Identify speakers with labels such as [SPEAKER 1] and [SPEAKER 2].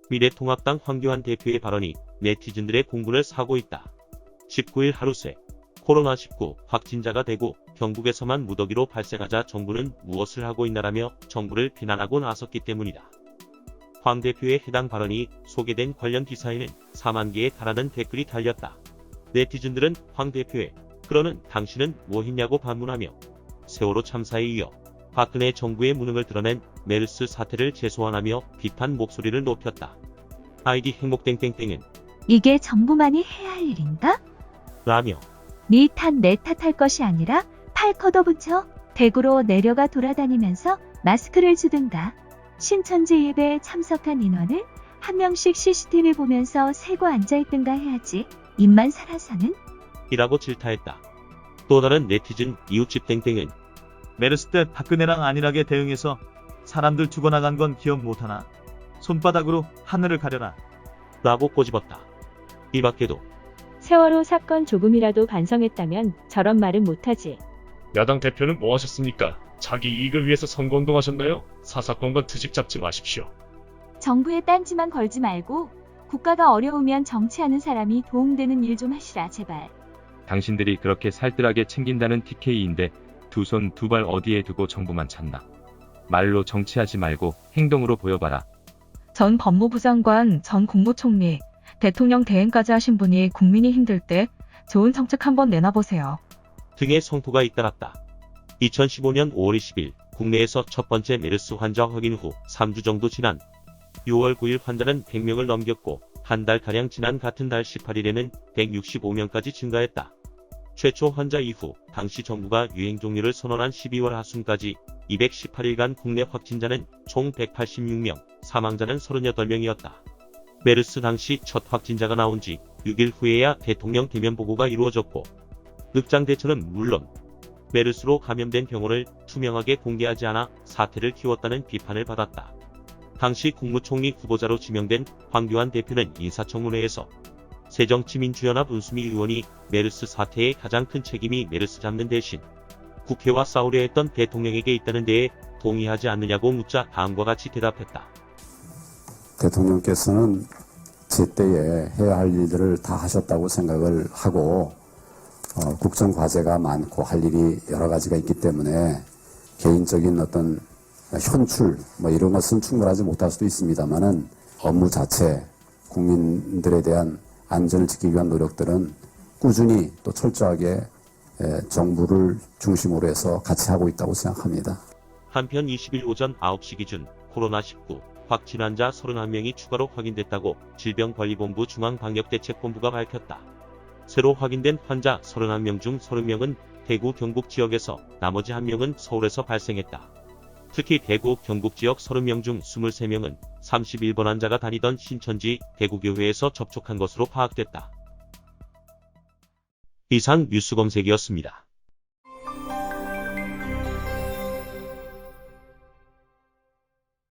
[SPEAKER 1] 미래통합당 황교안 대표의 발언이 네티즌들의 공분을 사고 있다. 19일 하루 새 코로나19 확진자가 대구, 경북에서만 무더기로 발생하자 정부는 무엇을 하고 있나라며 정부를 비난하고 나섰기 때문이다. 황 대표의 해당 발언이 소개된 관련 기사에는 4만 개에 달하는 댓글이 달렸다. 네티즌들은 황 대표의 "그러는 당신은 뭐 했냐고 반문하며 세월호 참사에 이어 박근혜 정부의 무능을 드러낸 메르스 사태를 재소환하며 비판 목소리를 높였다. 아이디 행복땡땡땡은
[SPEAKER 2] 이게 정부만이 해야 할 일인가?
[SPEAKER 1] 라며
[SPEAKER 2] 네 탓 내 탓할 것이 아니라 팔 걷어붙여 대구로 내려가 돌아다니면서 마스크를 주든가. 신천지 예배에 참석한 인원을 한 명씩 CCTV 보면서 세고 앉아있든가 해야지. 입만 살아서는?
[SPEAKER 1] 이라고 질타했다. 또 다른 네티즌 이웃집 땡땡은
[SPEAKER 3] 메르스 때 박근혜랑 안일하게 대응해서 사람들 죽어나간 건 기억 못하나. 손바닥으로 하늘을 가려라.
[SPEAKER 1] 라고 꼬집었다. 이 밖에도
[SPEAKER 4] 세월호 사건 조금이라도 반성했다면 저런 말은 못하지.
[SPEAKER 5] 야당 대표는 뭐 하셨습니까? 자기 이익을 위해서 선거운동하셨나요? 사사건건 트집 잡지 마십시오.
[SPEAKER 2] 정부에 딴지만 걸지 말고 국가가 어려우면 정치하는 사람이 도움되는 일 좀 하시라 제발.
[SPEAKER 6] 당신들이 그렇게 살뜰하게 챙긴다는 TK인데 두 손 두 발 어디에 두고 정부만 찾나. 말로 정치하지 말고 행동으로 보여봐라.
[SPEAKER 7] 전 법무부 장관, 전 국무총리, 대통령 대행까지 하신 분이 국민이 힘들 때 좋은 정책 한번 내놔보세요.
[SPEAKER 1] 등의 성토가 잇따랐다. 2015년 5월 20일 국내에서 첫 번째 메르스 환자 확인 후 3주 정도 지난 6월 9일 환자는 100명을 넘겼고 한 달가량 지난 같은 달 18일에는 165명까지 증가했다. 최초 환자 이후 당시 정부가 유행 종료를 선언한 12월 하순까지 218일간 국내 확진자는 총 186명, 사망자는 38명이었다. 메르스 당시 첫 확진자가 나온 지 6일 후에야 대통령 대면 보고가 이루어졌고 늑장 대처는 물론 메르스로 감염된 병원을 투명하게 공개하지 않아 사태를 키웠다는 비판을 받았다. 당시 국무총리 후보자로 지명된 황교안 대표는 인사청문회에서 새정치민주연합 은수미 의원이 메르스 사태의 가장 큰 책임이 메르스 잡는 대신 국회와 싸우려 했던 대통령에게 있다는 데에 동의하지 않느냐고 묻자 다음과 같이 대답했다.
[SPEAKER 8] 대통령께서는 제때에 해야 할 일들을 다 하셨다고 생각을 하고 국정 과제가 많고 할 일이 여러 가지가 있기 때문에 개인적인 어떤 현출 이런 것은 충분하지 못할 수도 있습니다만은 업무 자체 국민들에 대한 안전을 지키기 위한 노력들은 꾸준히 또 철저하게 정부를 중심으로 해서 같이 하고 있다고 생각합니다.
[SPEAKER 1] 한편 20일 오전 9시 기준 코로나19 확진 환자 31명이 추가로 확인됐다고 질병관리본부 중앙방역대책본부가 밝혔다. 새로 확인된 환자 31명 중 30명은 대구 경북 지역에서 나머지 1명은 서울에서 발생했다. 특히 대구 경북 지역 30명 중 23명은 31번 환자가 다니던 신천지 대구교회에서 접촉한 것으로 파악됐다. 이상 뉴스검색이었습니다.